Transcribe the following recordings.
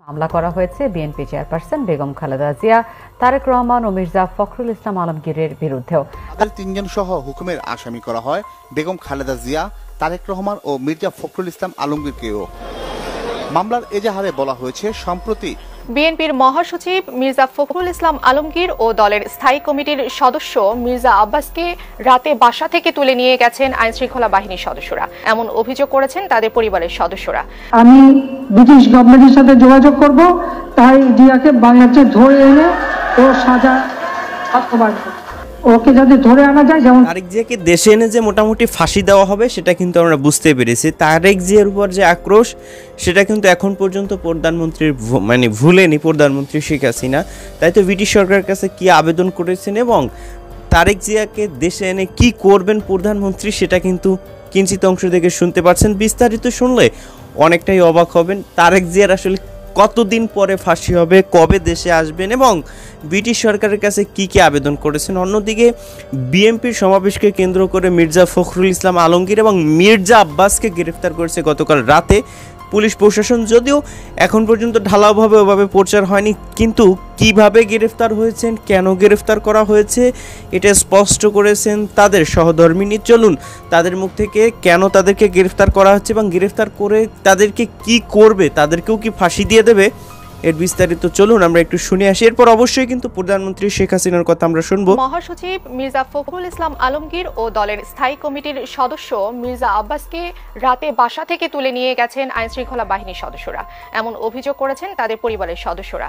মামলা করা হয়েছে বিএনপি চেয়ারপারসন বেগম খালেদা জিয়া, তারেক রহমান ও মির্জা ফখরুল ইসলাম আলমগীরের বিরুদ্ধেও। তাদের তিনজন সহ হুকুমের আসামি করা হয় বেগম খালেদা জিয়া, তারেক রহমান ও মির্জা ফখরুল ইসলাম আলমগীরকেও। মামলার এজাহারে বলা হয়েছে, সম্প্রতি বিএনপির মহাসচিব মির্জা ফখরুল ইসলাম আলমগীর ও দলের স্থায়ী কমিটির সদস্য মির্জা আব্বাসকে রাতে বাসা থেকে তুলে নিয়ে গেছেন আইনশৃঙ্খলা বাহিনীর সদস্যরা। এমন অভিযোগ করেছেন তাদের পরিবারের সদস্যরা। আমি ব্রিটিশ গভর্নমেন্টের সাথে যোগাযোগ করব, তাই জিয়াকে বাংলাদেশে ধরে এনে ও সাজা বাস্তবায়ন করব। ওকে যাতে ধরে আনা যায়, যেমন তারেক জিয়াকে দেশে এনে যে মোটামুটি ফাঁসি দেওয়া হবে সেটা কিন্তু আমরা বুঝতে পেরেছি। তারেক জিয়ার উপর যে আক্রোশ সেটা কিন্তু এখন পর্যন্ত প্রধানমন্ত্রীর ভুলেনি প্রধানমন্ত্রী শেখ হাসিনা। তাই তো ব্রিটিশ সরকারের কাছে কি আবেদন করেছেন এবং তারেক জিয়াকে দেশে এনে কি করবেন প্রধানমন্ত্রী সেটা কিন্তু কিঞ্চিত অংশ থেকে শুনতে পাচ্ছেন। বিস্তারিত শুনলে অনেকটাই অবাক হবেন। তারেক জিয়ার আসলে কতদিন পরে ফাঁসি হবে, কবে দেশে আসবেন এবং ব্রিটিশ সরকারের কাছে কি কি আবেদন করেছেন। অন্যদিকে বিএনপির সমাবেশকে কেন্দ্র করে মির্জা ফখরুল ইসলাম আলমগীর এবং মির্জা আব্বাসকে গ্রেফতার করেছে গতকাল রাতে পুলিশ প্রশাসন। যদিও এখন পর্যন্ত ঢালাওভাবে ওভাবে প্রচার হয়নি, কিন্তু কিভাবে গ্রেফতার হয়েছেন, কেন গ্রেফতার করা হয়েছে এটা স্পষ্ট করেছেন তাদের সহধর্মিনী। চলুন তাদের মুখ থেকে কেন তাদেরকে গ্রেফতার করা হচ্ছে এবং গ্রেফতার করে তাদেরকে কি করবে, তাদেরকেও কি ফাঁসি দিয়ে দেবে, এর বিস্তারিত চলুন আমরা একটু শুনে আসি। এরপর অবশ্যই কিন্তু প্রধানমন্ত্রী শেখ হাসিনার কথা আমরা শুনবো। মহাসচিব মির্জা ফখরুল ইসলাম আলমগীর ও দলের স্থায়ী কমিটির সদস্য মির্জা আব্বাসকে রাতে বাসা থেকে তুলে নিয়ে গেছেন আইনশৃঙ্খলা বাহিনীর সদস্যরা। এমন অভিযোগ করেছেন তাদের পরিবারের সদস্যরা।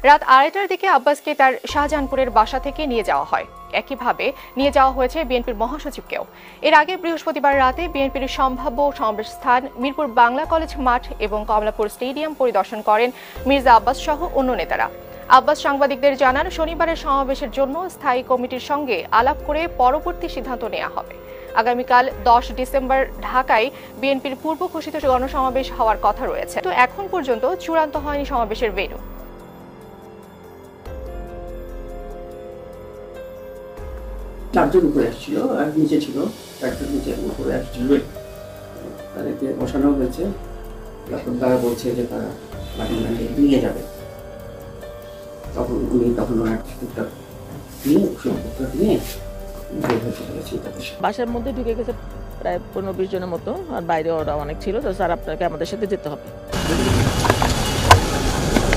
রাত 2:30টার দিকে আব্বাসকে তার শাহজাহানপুরের বাসা থেকে নিয়ে যাওয়া হয়। একইভাবে নিয়ে যাওয়া হয়েছে বিএনপির মহাসচিবকেও। এর আগে বৃহস্পতিবার রাতে বিএনপির সম্ভাব্য সমাবেশ স্থান মিরপুর বাংলা কলেজ মাঠ এবং কমলাপুর স্টেডিয়াম পরিদর্শন করেন মির্জা আব্বাস সহ অন্য নেতারা। আব্বাস সাংবাদিকদের জানান, শনিবারের সমাবেশের জন্য স্থায়ী কমিটির সঙ্গে আলাপ করে পরবর্তী সিদ্ধান্ত নেওয়া হবে। আগামীকাল 10 ডিসেম্বর ঢাকায় বিএনপির পূর্ব ঘোষিত গণসমাবেশ হওয়ার কথা রয়েছে, তো এখন পর্যন্ত চূড়ান্ত হয়নি সমাবেশের ভেন্যু। চারজন উপরে আসছিল আর নিচে ছিল, চারজন নিচে উপরে আসছিল, তাদেরকে বসানো হয়েছে। তখন তারা বলছে যে তারা বাড়ি নিয়ে যাবে। তখন ওরা টুকটাক নিয়ে বাসার মধ্যে ঢুকে গেছে প্রায় 15-20 জনের মতো, আর বাইরে ওরা অনেক ছিল। তো স্যার আপনাকে আমাদের সাথে যেতে হবে।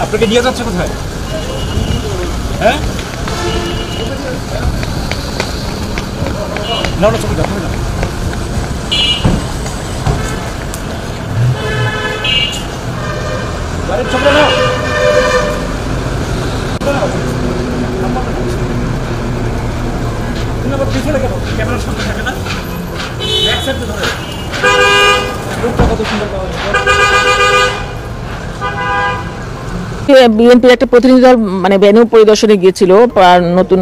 আপনাকে নিয়ে যাচ্ছে কোথায়? হ্যাঁ না না, চলে যাবে না। গাড়ির চলে না, পিছনে কেন ক্যামেরার সামনে থাকে না, ব্যাক সাইডে ধরে রূপটা কত সুন্দর পাওয়া যায়। বিএনপির একটা প্রতিনিধি দল ভেন্যু পরিদর্শনে গিয়েছিল নতুন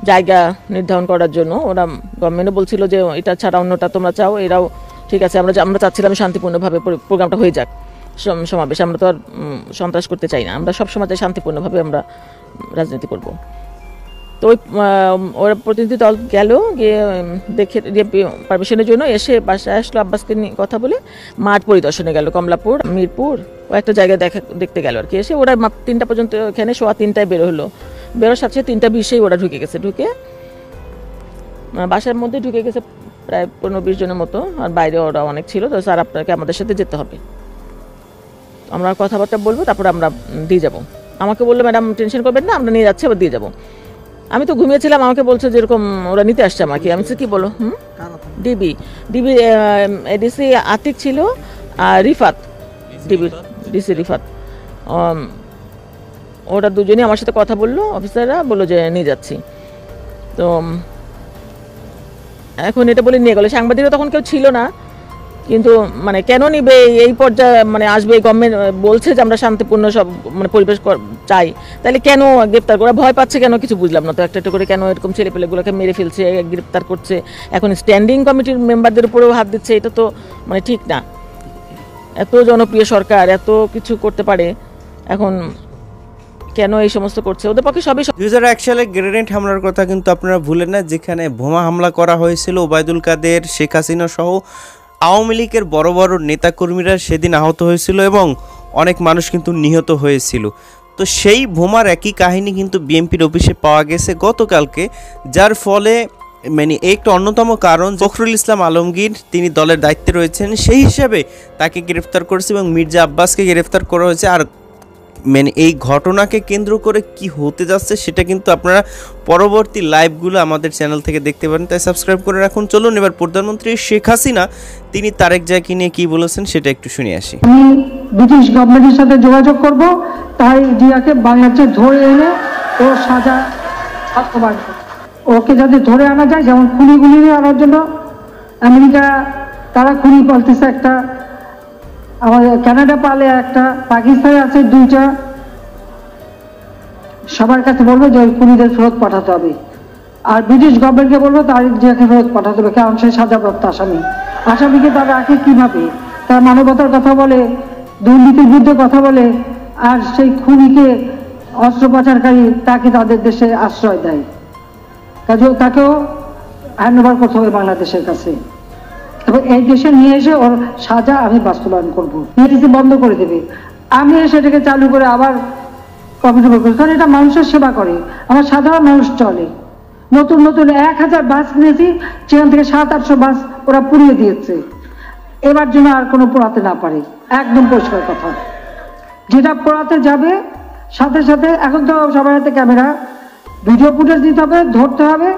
জায়গা নির্ধারণ করার জন্য। ওরা গভর্নমেন্টও বলছিল যে এটা ছাড়া অন্যটা তোমরা চাও, এরাও ঠিক আছে। আমরা চাচ্ছিলাম শান্তিপূর্ণভাবে প্রোগ্রামটা হয়ে যাক, সমাবেশ। আমরা তো আর সন্ত্রাস করতে চাই না, আমরা সবসময় চাই শান্তিপূর্ণভাবে আমরা রাজনীতি করব। তো ওরা প্রতিনিধি দল গেল, গিয়ে দেখে পারমিশনের জন্য এসে বাসায় আসলো। আব্বাসকে নিয়ে কথা বলে মাঠ পরিদর্শনে গেল, কমলাপুর, মিরপুর, ও একটা জায়গায় দেখতে গেল আর কি। এসে ওরা 3টা পর্যন্ত এখানে 3:15টায় বেরো হলো। বেরোর সাথে 3:20 ওরা ঢুকে গেছে। ঢুকে বাসার মধ্যে ঢুকে গেছে প্রায় 15-20 জনের মতো, আর বাইরে ওরা অনেক ছিল। তো স্যার আপনাকে আমাদের সাথে যেতে হবে, আমরা কথাবার্তা বলবো, তারপর আমরা দিয়ে যাব। আমাকে বললো, ম্যাডাম টেনশন করবেন না, আমরা নিয়ে যাচ্ছি, আবার দিয়ে যাবো। আমি তো ঘুমিয়েছিলাম, আমাকে বলছে যেরকম ওরা নিতে আসছে আমাকে। আমি কি বলো, ডিবি এডিসি আতিক ছিল আর রিফাত, ডিসি রিফাত, ওরা দুজনেই আমার সাথে কথা বললো। অফিসাররা বললো যে নিয়ে যাচ্ছি। তো এখন এটা বলে নিয়ে গেলো। সাংবাদিকরা তখন কেউ ছিল না, কিন্তু কেন নিবে এই পর্যায়ে আসবে, গভর্নমেন্ট বলছে যে আমরা শান্তিপূর্ণ সব পরিবেশ চাই, তাহলে কেন গ্রেপ্তার করা, ভয় পাচ্ছে কেন কিছু বুঝলাম না। তো একটা করে কেন এরকম ছেলেপেলেগুলোকে মেরে ফেলছে, গ্রেপ্তার করছে, এখন স্ট্যান্ডিং কমিটির মেম্বারদের উপরেও হাত দিচ্ছে, এটা তো ঠিক না। এত জনপ্রিয় সরকার এত কিছু করতে পারে, এখন কেন এই সমস্ত করছে? ওদের পক্ষে সবই। 2001 সালে গ্রেনেড হামলার কথা কিন্তু আপনারা ভুলেন না, যেখানে বোমা হামলা করা হয়েছিল। ওবায়দুল কাদের, শেখ হাসিনা সহ আওয়ামী লীগের বড় বড় নেতাকর্মীরা সেদিন আহত হয়েছিল এবং অনেক মানুষ কিন্তু নিহত হয়েছিল। তো সেই বোমার একই কাহিনী কিন্তু বিএনপির অফিসে পাওয়া গেছে গতকালকে, যার ফলে মানে একটা অন্যতম কারণ ফখরুল ইসলাম আলমগীর তিনি দলের দায়িত্বে রয়েছেন, সেই হিসাবে তাকে গ্রেফতার করেছে এবং মির্জা আব্বাসকে গ্রেফতার করা হয়েছে। আর মানে এই ঘটনাকে কেন্দ্র করে কি হতে যাচ্ছে সেটা কিন্তু আপনারা পরবর্তী লাইভগুলো আমাদের চ্যানেল থেকে দেখতে পারেন, তাই সাবস্ক্রাইব করে রাখুন। চলুন এবার প্রধানমন্ত্রী শেখ হাসিনা তিনি তারেক জিয়াকে নিয়ে কি বলেছেন সেটা একটু শুনে আসি। আমি ব্রিটিশ গভর্নমেন্টের সাথে যোগাযোগ করব, তাই জিয়াকে বাংলাদেশে ধরে এনে ওর সাজা বাস্তবায়ন করব। ওকে যাতে ধরে আনা যায়, যেমন খুনিগুলি আনার জন্য আমেরিকা তারা খুনি পালতেছে একটা, আমাদের কানাডা পালে একটা, পাকিস্তানে আছে 2টা। সবার কাছে বলবো যে ওই খুনিদের ফেরত পাঠাতে হবে, আর ব্রিটিশ গভর্নমেন্টকে বলবো তারেক জিয়াকে ফেরত পাঠাতে হবে, কারণ সে সাজাপ্রাপ্ত আসামি। আসামিকে তারা রাখে কিভাবে? তারা মানবতার কথা বলে, দুর্নীতির বিরুদ্ধে কথা বলে, আর সেই খুনিকে অস্ত্র পাচারকারী তাকে তাদের দেশে আশ্রয় দেয়। কাজেও তাকেও হ্যান্ডওভার করতে হবে বাংলাদেশের কাছে, এবং এই দেশে নিয়ে এসে ওর সাজা আমি বাস্তবায়ন করবো। নিয়ে বন্ধ করে দেবে, আমি সেটাকে চালু করে আবার কমিটমেন্ট করি, কারণ এটা মানুষের সেবা করে। আমার সাধারণ মানুষ চলে, নতুন নতুন 1000 বাস কিনেছি, সেখান থেকে 700-800 বাস ওরা পুড়িয়ে দিয়েছে। এবার যেন আর কোনো পোড়াতে না পারে, একদম পরিষ্কার কথা। যেটা পোড়াতে যাবে সাথে সাথে, এখন তো সবার হাতে ক্যামেরা, ভিডিও ফুটেজ দিতে হবে, ধরতে হবে,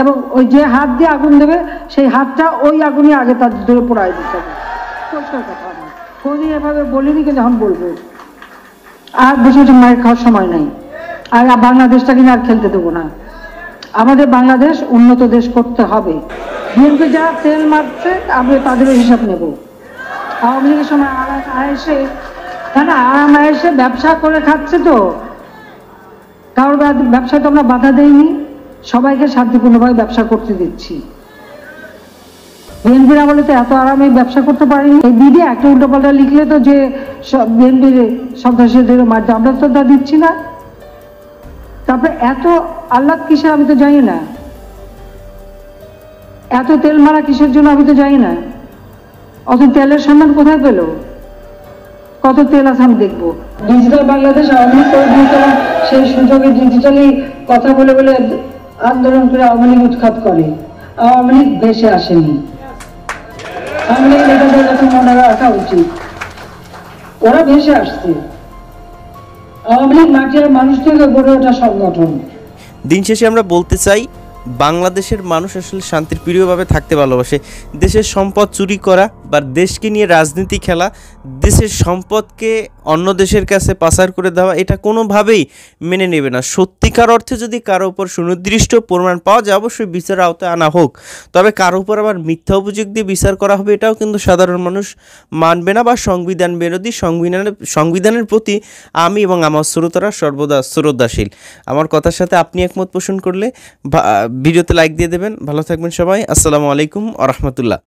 এবং ওই যে হাত দিয়ে আগুন দেবে সেই হাতটা ওই আগুনই আগে তার ধরে পোড়াই দিতে হবে, পরিষ্কার কথা। কোনদিন এভাবে বলিনি, কিন্তু এখন বলবো। আর বসে বসে মায়ের খাওয়ার সময় নাই, আর বাংলাদেশটা কিনে আর খেলতে দেবো না। আমাদের বাংলাদেশ উন্নত দেশ করতে হবে। বিএনপি যারা তেল মারছে আমরা তাদেরও হিসাব নেব। আওয়ামী লীগের সময় আয়েসে আরাম আয়েসে ব্যবসা করে খাচ্ছে, তো কারোর ব্যবসায় তো আমরা বাধা দেইনি, সবাইকে শান্তিপূর্ণভাবে ব্যবসা করতে দিচ্ছি। বিএনপির আমলে তো এত আরামে ব্যবসা করতে পারিনি। এই দিদি একটা উল্টোপাল্টা লিখলে তো যে বিএনপির সন্ত্রাসীদের মারতে, আমরা তো তা দিচ্ছি না। তারপরে এত আহ্লাদ কিসে আমি তো জানি না, এত তেল মারা কিসের জন্য আমি তো জানি না। অত তেলের সন্ধান কোথায় পেল? কত তেল আছে আমি দেখবো। ডিজিটাল বাংলাদেশ আওয়ামী লীগ করে দিয়েছিলাম, সেই সুযোগে ডিজিটালি কথা বলে বলে আন্দোলন করে আওয়ামী লীগ উৎখাত করে। আওয়ামী লীগ দেশে আসেনি, আওয়ামী লীগ নেতাদের কাছে মনে রাখা উচিত, ওরা ভেসে আসছে। আওয়ামী লীগ মাটির মানুষ থেকে গড়ে ওঠা সংগঠন। দিন শেষে আমরা বলতে চাই, বাংলাদেশের মানুষ আসলে শান্তির প্রিয়ভাবে থাকতে ভালোবাসে। দেশের সম্পদ চুরি করা বা দেশকে নিয়ে রাজনীতি খেলা, দেশের সম্পদকে অন্য দেশের কাছে পাচার করে দেওয়া, এটা কোনোভাবেই মেনে নেবে না। সত্যিকার অর্থে যদি কারো উপর সুনির্দিষ্ট প্রমাণ পাওয়া যায় অবশ্যই বিচারের আওতায় আনা হোক, তবে কারো উপর আবার মিথ্যা অভিযোগ দিয়ে বিচার করা হবে এটাও কিন্তু সাধারণ মানুষ মানবে না, বা সংবিধান বিরোধী। সংবিধানের প্রতি আমি এবং আমার শ্রোতারা সর্বদা শ্রদ্ধাশীল। আমার কথার সাথে আপনি একমত পোষণ করলে ভিডিওতে লাইক দিয়ে দেবেন। ভালো থাকবেন সবাই। আসসালামু আলাইকুম ওয়া রাহমাতুল্লাহ।